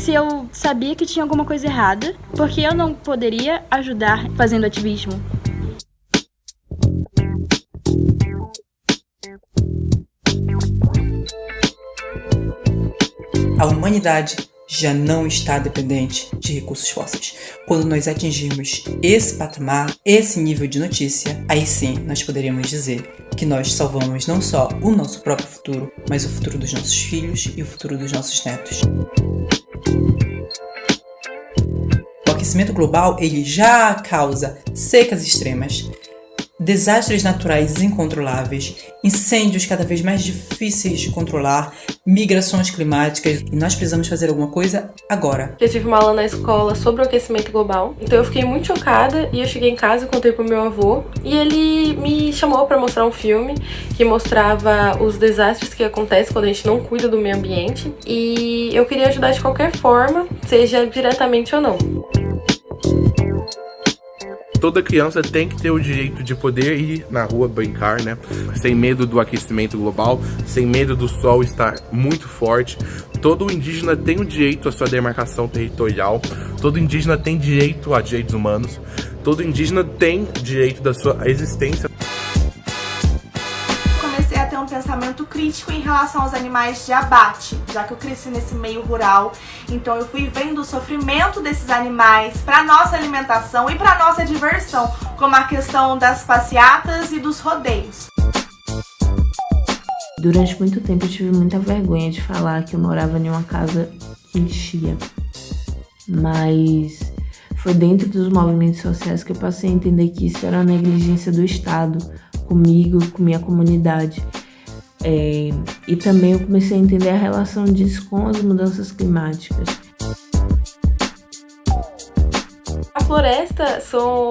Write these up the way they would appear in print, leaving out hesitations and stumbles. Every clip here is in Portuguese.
se eu sabia que tinha alguma coisa errada, por que eu não poderia ajudar fazendo ativismo? A humanidade já não está dependente de recursos fósseis. Quando nós atingirmos esse patamar, esse nível de notícia, aí sim nós poderíamos dizer que nós salvamos não só o nosso próprio futuro, mas o futuro dos nossos filhos e o futuro dos nossos netos. O aquecimento global, ele já causa secas extremas, desastres naturais incontroláveis, incêndios cada vez mais difíceis de controlar, migrações climáticas, e nós precisamos fazer alguma coisa agora. Eu tive uma aula na escola sobre o aquecimento global, então eu fiquei muito chocada e eu cheguei em casa e contei pro meu avô e ele me chamou para mostrar um filme que mostrava os desastres que acontecem quando a gente não cuida do meio ambiente e eu queria ajudar de qualquer forma, seja diretamente ou não. Toda criança tem que ter o direito de poder ir na rua brincar, né? Sem medo do aquecimento global, sem medo do sol estar muito forte. Todo indígena tem o direito à sua demarcação territorial. Todo indígena tem direito a direitos humanos. Todo indígena tem direito da sua existência. Comecei a ter um pensamento crítico em relação aos animais de abate, já que eu cresci nesse meio rural. Então eu fui vendo o sofrimento desses animais para nossa alimentação e para nossa diversão, como a questão das passeatas e dos rodeios. Durante muito tempo eu tive muita vergonha de falar que eu morava em uma casa que enchia, mas foi dentro dos movimentos sociais que eu passei a entender que isso era uma negligência do Estado, comigo, com minha comunidade. E também eu comecei a entender a relação disso com as mudanças climáticas. A floresta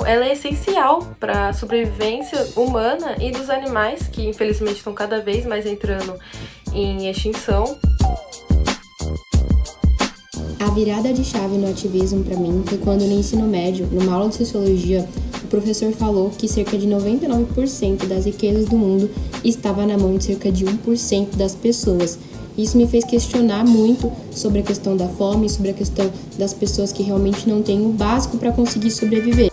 ela é essencial para a sobrevivência humana e dos animais, que infelizmente estão cada vez mais entrando em extinção. A virada de chave no ativismo para mim foi quando no ensino médio, numa aula de sociologia, o professor falou que cerca de 99% das riquezas do mundo estava na mão de cerca de 1% das pessoas. Isso me fez questionar muito sobre a questão da fome, sobre a questão das pessoas que realmente não têm o básico para conseguir sobreviver.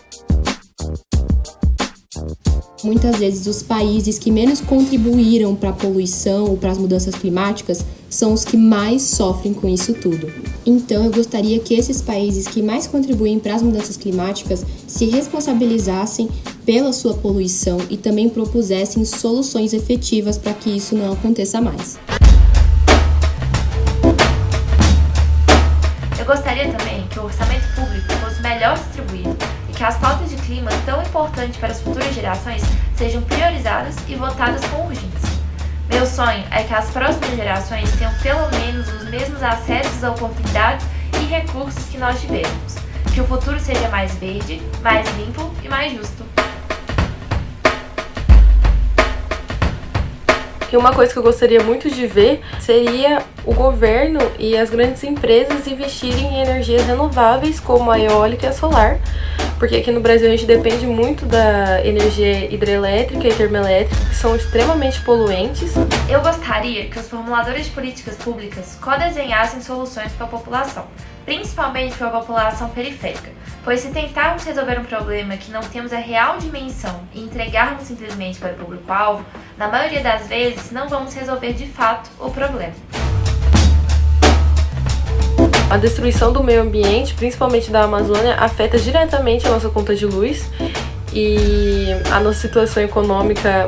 Muitas vezes os países que menos contribuíram para a poluição ou para as mudanças climáticas são os que mais sofrem com isso tudo. Então eu gostaria que esses países que mais contribuem para as mudanças climáticas se responsabilizassem pela sua poluição e também propusessem soluções efetivas para que isso não aconteça mais. Eu gostaria também que o orçamento público fosse melhor distribuído e que as pautas de clima tão importantes para as futuras gerações sejam priorizadas e votadas com urgência. Meu sonho é que as próximas gerações tenham pelo menos os mesmos acessos a oportunidades e recursos que nós tivemos. Que o futuro seja mais verde, mais limpo e mais justo. E uma coisa que eu gostaria muito de ver seria o governo e as grandes empresas investirem em energias renováveis como a eólica e a solar, porque aqui no Brasil a gente depende muito da energia hidrelétrica e termoelétrica, que são extremamente poluentes. Eu gostaria que os formuladores de políticas públicas co-desenhassem soluções para a população, principalmente para a população periférica, pois se tentarmos resolver um problema que não temos a real dimensão e entregarmos simplesmente para o público-alvo, na maioria das vezes não vamos resolver de fato o problema. A destruição do meio ambiente, principalmente da Amazônia, afeta diretamente a nossa conta de luz e a nossa situação econômica.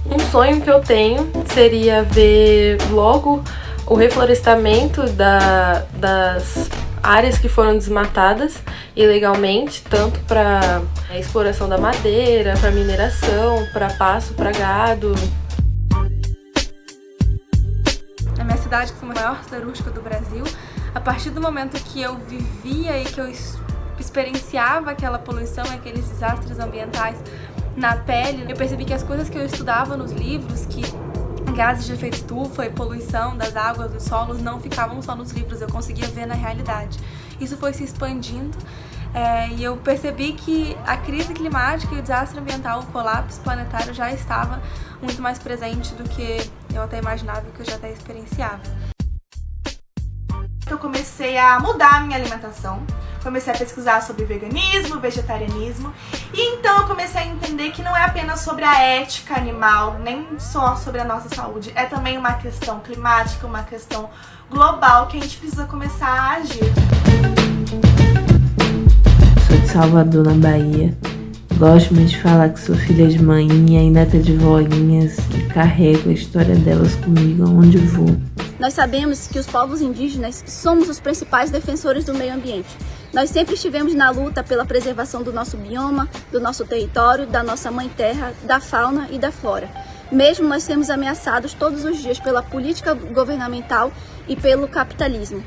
Um sonho que eu tenho seria ver logo o reflorestamento das áreas que foram desmatadas ilegalmente, tanto para a exploração da madeira, para mineração, para pasto, para gado. Na minha cidade, que foi a maior siderúrgica do Brasil, a partir do momento que eu vivia e que eu experienciava aquela poluição e aqueles desastres ambientais na pele, eu percebi que as coisas que eu estudava nos livros, que gases de efeito estufa e poluição das águas, dos solos, não ficavam só nos livros, eu conseguia ver na realidade. Isso foi se expandindo e eu percebi que a crise climática e o desastre ambiental, o colapso planetário já estava muito mais presente do que eu até imaginava e que eu já até experienciava. Eu comecei a mudar a minha alimentação. Comecei a pesquisar sobre veganismo, vegetarianismo, e então eu comecei a entender que não é apenas sobre a ética animal, nem só sobre a nossa saúde, é também uma questão climática, uma questão global que a gente precisa começar a agir. Sou de Salvador, na Bahia. Gosto muito de falar que sou filha de mainha e neta de voinhas e carrego a história delas comigo aonde vou. Nós sabemos que os povos indígenas somos os principais defensores do meio ambiente. Nós sempre estivemos na luta pela preservação do nosso bioma, do nosso território, da nossa mãe terra, da fauna e da flora. Mesmo nós sermos ameaçados todos os dias pela política governamental e pelo capitalismo.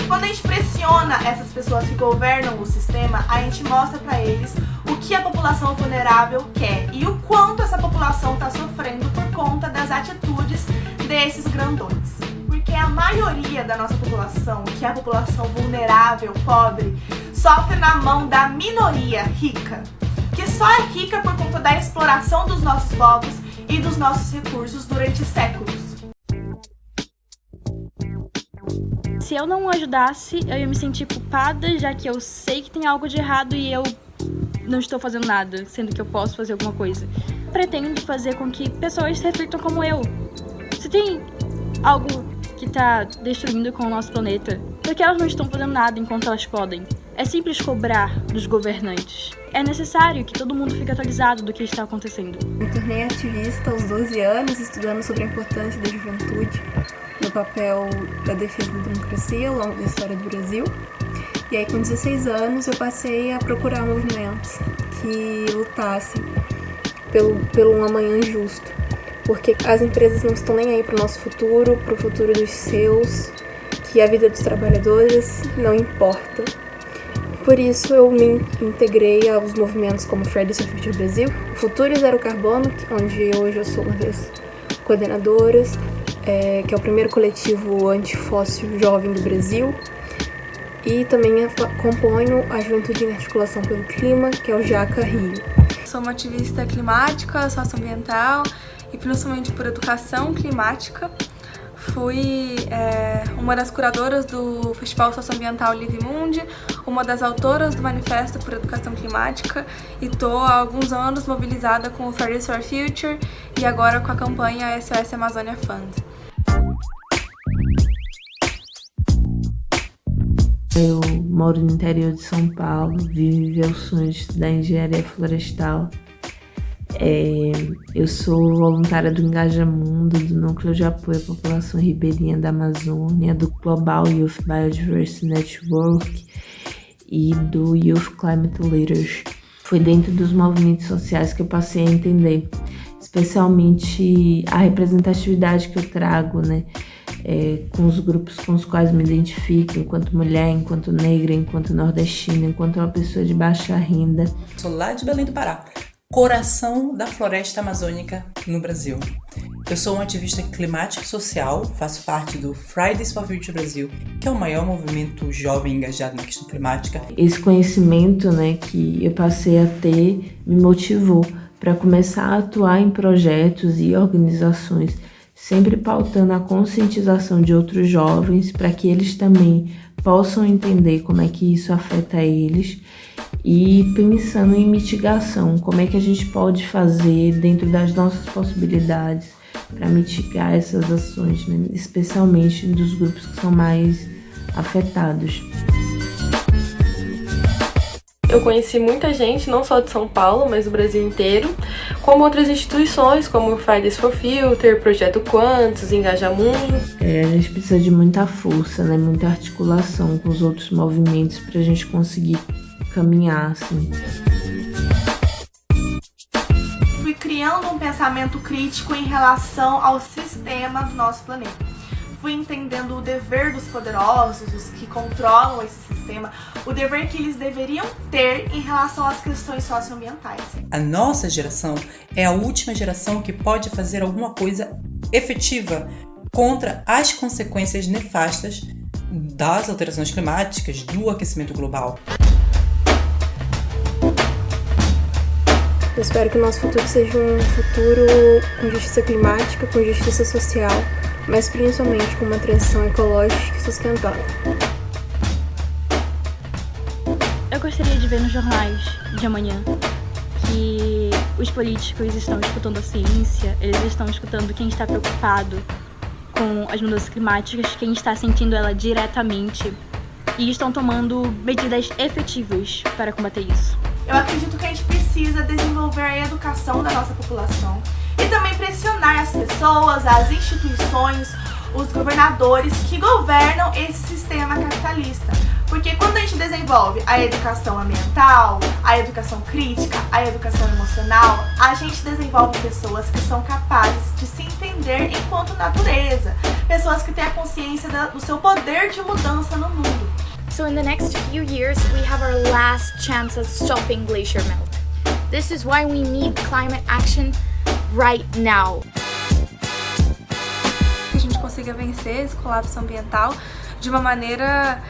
Quando a gente pressiona essas pessoas que governam o sistema, a gente mostra para eles o que a população vulnerável quer e o quanto essa população está sofrendo por conta das atitudes desses grandões. Porque a maioria da nossa população, que é a população vulnerável, pobre, sofre na mão da minoria rica, que só é rica por conta da exploração dos nossos povos e dos nossos recursos durante séculos. Se eu não ajudasse, eu ia me sentir culpada, já que eu sei que tem algo de errado e eu não estou fazendo nada, sendo que eu posso fazer alguma coisa. Pretendo fazer com que pessoas reflitam como eu. Se tem algo que está destruindo com o nosso planeta, por que elas não estão fazendo nada enquanto elas podem? É simples cobrar dos governantes. É necessário que todo mundo fique atualizado do que está acontecendo. Me tornei ativista aos 12 anos, estudando sobre a importância da juventude no papel da defesa da democracia ao longo da história do Brasil. E aí, com 16 anos, eu passei a procurar movimentos que lutassem pelo um amanhã justo. Porque as empresas não estão nem aí para o nosso futuro, para o futuro dos seus, que a vida dos trabalhadores não importa. Por isso, eu me integrei aos movimentos como Fridays for Future Brasil, o Futuro e Zero Carbono, onde hoje eu sou uma das coordenadoras, que é o primeiro coletivo antifóssil jovem do Brasil. E também componho a Juventude em Articulação pelo Clima, que é o JACA Rio. Sou uma ativista climática, socioambiental e principalmente por educação climática. Fui uma das curadoras do Festival Socioambiental Live Mundi, uma das autoras do Manifesto por Educação Climática e estou há alguns anos mobilizada com o Fridays for Future e agora com a campanha SOS Amazônia Fund. Eu moro no interior de São Paulo, vivo o sonho de estudar engenharia florestal. Eu sou voluntária do Engajamundo, do Núcleo de Apoio à População Ribeirinha da Amazônia, do Global Youth Biodiversity Network e do Youth Climate Leaders. Foi dentro dos movimentos sociais que eu passei a entender, especialmente a representatividade que eu trago, né? Com os grupos com os quais me identifico, enquanto mulher, enquanto negra, enquanto nordestina, enquanto uma pessoa de baixa renda. Sou lá de Belém do Pará, coração da floresta amazônica no Brasil. Eu sou uma ativista climática e social, faço parte do Fridays for Future Brasil, que é o maior movimento jovem engajado na questão climática. Esse conhecimento, né, que eu passei a ter me motivou para começar a atuar em projetos e organizações, sempre pautando a conscientização de outros jovens para que eles também possam entender como é que isso afeta eles e pensando em mitigação, como é que a gente pode fazer dentro das nossas possibilidades para mitigar essas ações, né? Especialmente dos grupos que são mais afetados. Eu conheci muita gente, não só de São Paulo, mas do Brasil inteiro, como outras instituições, como o Fridays for Future, Projeto Quantos, Engajamundo. A gente precisa de muita força, né? Muita articulação com os outros movimentos para a gente conseguir caminhar, assim. Fui criando um pensamento crítico em relação ao sistema do nosso planeta. Fui entendendo o dever dos poderosos, os que controlam esse sistema, o dever que eles deveriam ter em relação às questões socioambientais. A nossa geração é a última geração que pode fazer alguma coisa efetiva contra as consequências nefastas das alterações climáticas, do aquecimento global. Eu espero que o nosso futuro seja um futuro com justiça climática, com justiça social, mas principalmente com uma transição ecológica e sustentável. Eu gostaria de ver nos jornais de amanhã que os políticos estão escutando a ciência, eles estão escutando quem está preocupado com as mudanças climáticas, quem está sentindo ela diretamente e estão tomando medidas efetivas para combater isso. Eu acredito que a gente precisa desenvolver a educação da nossa população e também pressionar as pessoas, as instituições, os governadores que governam esse sistema capitalista. Porque quando a gente desenvolve a educação ambiental, a educação crítica, a educação emocional, a gente desenvolve pessoas que são capazes de se entender enquanto natureza, pessoas que têm a consciência do seu poder de mudança no mundo. So in the next few years, we have our last chance at stopping glacier melt. This is why we need climate action right now. Que a gente consiga vencer esse colapso ambiental de uma maneira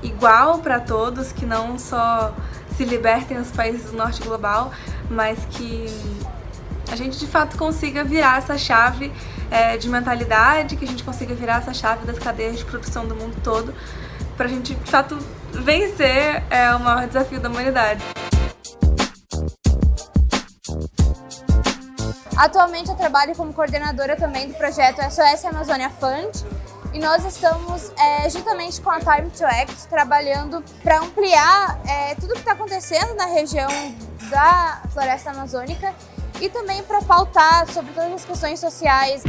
igual para todos, que não só se libertem os países do norte global, mas que a gente de fato consiga virar essa chave de mentalidade, que a gente consiga virar essa chave das cadeias de produção do mundo todo, pra gente de fato vencer o maior desafio da humanidade. Atualmente eu trabalho como coordenadora também do projeto SOS Amazônia Fund e nós estamos juntamente com a Time to Act trabalhando para ampliar tudo o que está acontecendo na região da floresta amazônica e também para pautar sobre todas as questões sociais.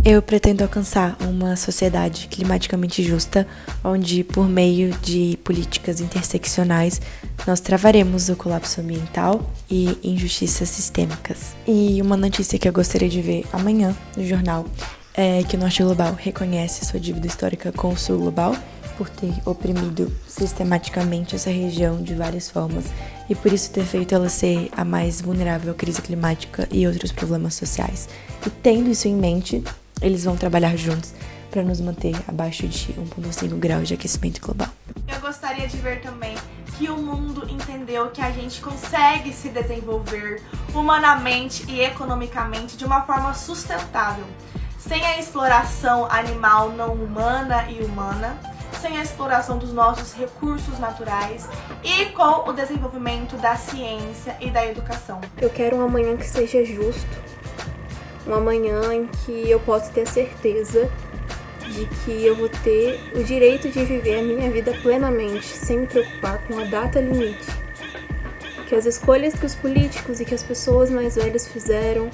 Eu pretendo alcançar uma sociedade climaticamente justa, onde, por meio de políticas interseccionais, nós travaremos o colapso ambiental e injustiças sistêmicas. E uma notícia que eu gostaria de ver amanhã no jornal é que o Norte Global reconhece sua dívida histórica com o Sul Global por ter oprimido sistematicamente essa região de várias formas e por isso ter feito ela ser a mais vulnerável à crise climática e outros problemas sociais. E tendo isso em mente, eles vão trabalhar juntos para nos manter abaixo de 1,5 graus de aquecimento global. Eu gostaria de ver também que o mundo entendeu que a gente consegue se desenvolver humanamente e economicamente de uma forma sustentável, sem a exploração animal não humana e humana, sem a exploração dos nossos recursos naturais e com o desenvolvimento da ciência e da educação. Eu quero um amanhã que seja justo, um amanhã em que eu possa ter a certeza de que eu vou ter o direito de viver a minha vida plenamente, sem me preocupar com a data limite. Que as escolhas que os políticos e que as pessoas mais velhas fizeram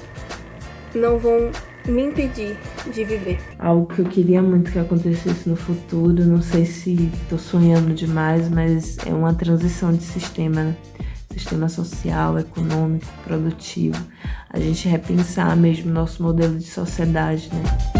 não vão me impedir de viver. Algo que eu queria muito que acontecesse no futuro, não sei se estou sonhando demais, mas é uma transição de sistema, né? Sistema social, econômico, produtivo. A gente repensar mesmo nosso modelo de sociedade, né?